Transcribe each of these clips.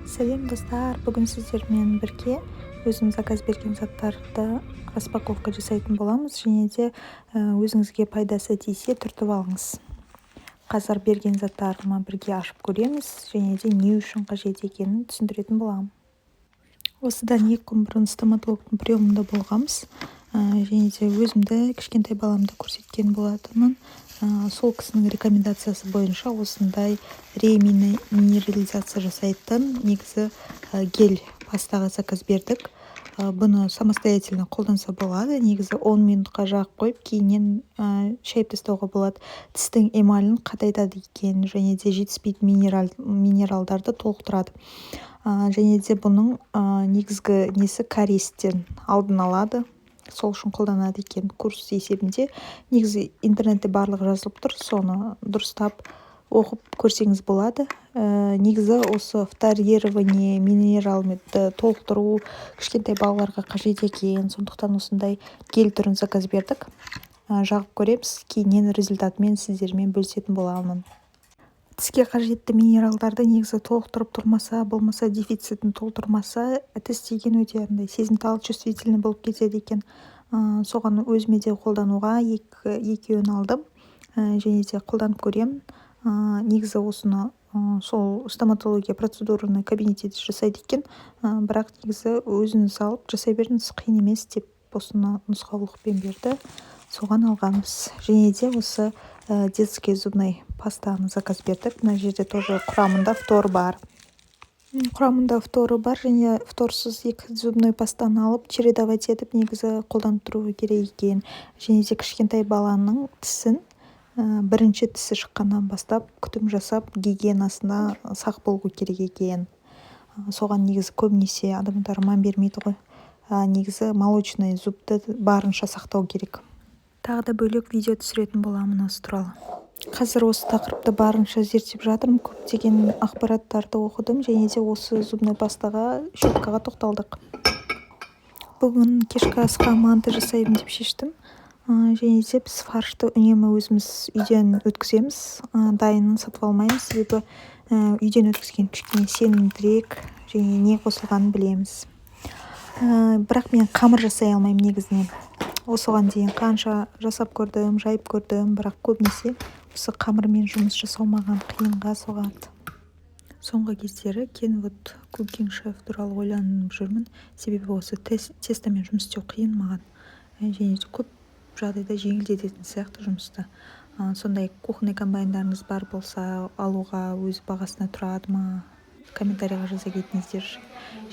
Сәлем достар, бүгін сіздермен бірге өзім заказ берген заттарды распаковка жасайтын боламыз, және де өзіңізге пайдасы тисе түртіп алыңыз. Қазір берген заттарыма бірге ашып көреміз, және де не үшін қажет екенін түсіндіретін боламын. Осыдан 2 күн бұрын стоматологтың приемында болғанбыз, және де өзімді кішкентай баламды көрсеткен болатынмын. Сол кісінің рекомендациясы бойынша осындай реминерализация жасайтын негізі гель пастаға заказ бердік. Бұны самостоятельно қолданса болады. Негізі 10 минутқа жағып қойып, кейіннен шайып тастауға болады. Тістің эмалін қатайтады екен, және де жетіспейтін минералдарды толықтырады. Және де бұның негізгі несі кариестен алдын алады. Сол үшін қолданады екен. Курс есебінде негізі интернетте барлығы жазылып тұр, соны дұрыстап оқып көрсеңіз болады. Негізі осы фторирование минералды толықтыру кішкентай балаларға қажет екен, сондықтан осындай гель түрін заказ бердік. Жағып көреміз, кейіннен результатымен сіздермен бөлісетін боламын. Тіске қажетті минералдарды негізі толықтырып тұрмаса, болмаса дефицитін толтырмаса, тіс деген өте сезімтал, чувствительный болып кетеді екен. Соған өзіме де қолдануға екеуін алдым, және де қолданып көремін. Негізі осыны сол стоматология процедураны кабинетте жасайды екен, бірақ негізі өзіңіз алып жасай беріңіз, қиын емес деп осыны нұсқаулықпен берді. Соған алғанбыз. Және де осы детский зубный пастаны заказ бердік. Мына жерде тоже құрамында фтор бар. Және фторсыз 2 зубной пастаны алып, чередовать етіп негізі қолданып тұру керек екен. Және де кішкентай баланың тісін бірінші тісі шыққаннан бастап күтім жасап, гигиенасына сақ болу керек екен. Соған негізі көбінесе адамдар мән бермейді ғой. Негізі молочный зубты барынша сақтау керек. Тағы да бөлек видео түсіретін боламын осы туралы. Қазір осы тақырыпты барынша зерттеп жатырмын, көптеген ақпараттарды оқыдым, және де осы зубной пастаға, щеткаға тоқталдық. Бүгін кешкі асқа манты жасаймын деп шештім. Және де біз фаршты үнемі өзіміз үйден өткіземіз, дайынын сатып алмаймыз, себебі үйден өткізген кішкене сенімдірек, және не қосылғанын білеміз. Бірақ мен қамыр жасай алмаймын негізінен. Осыған дейін қанша жасап көрдім, жайып көрдім, бірақ көбінесе осы қамырмен жұмыс жасау маған қиынға соғады. Соңғы кездері Kenwood Cooking Chef туралы ойланып жүрмін, себебі осы тестомен жұмыс істеу қиын маған. Және де көп жағдайда жеңілдететін сияқты жұмысты. Сондай кухонный комбайндарыңыз бар болса, алуға өз бағасына тұрады ма? Комментарийға жаза кетіңіздер.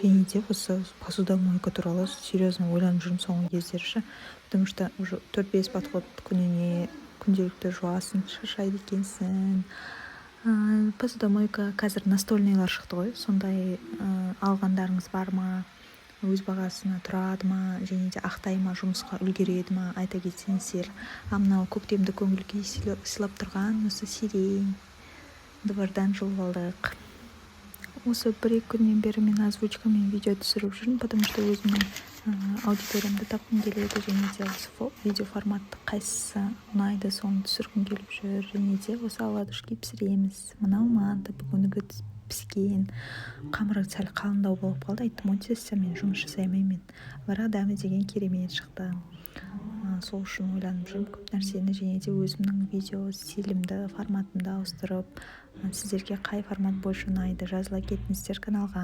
Және де осы посудомойка туралы серьезно ойланып жүрмін соңғы кездері, потому что уже 4-5 подход күніне күнделікті жуасың, шаршайды екенсің. Посудомойка қазір настольныйлар шықты ғой, сондай алғандарыңыз бар ма? Өз бағасына тұрады ма, және де ақтай ма, жұмысқа үлгереді ма, айта кетсеңіздер. Мынау көктемді көңілге сыйлап тұрған осы сирень двордан жұлып алдық. Осы 1-2 күннен бері мен озвучкамен видео түсіріп жүрмін, потому что өзімнің аудиториямды тапқым келеді, және де осы видео форматты қайсысы ұнайды, соны түсіргім келіп жүр. Және де осы оладушки пісіреміз. Мынау манты бүгінгі піскен, қамыры сәл қалыңдау болып қалды. Айттым, мен жұмыс жасай алмаймын. Бірақ дәмі деген керемет шықты. Сол үшін ойланып жүрмін көп нәрсені, және де өзімнің видео стилімді, форматымды ауыстырып, сіздерге қай формат больше ұнайды, жазыла кетіңіздер каналға.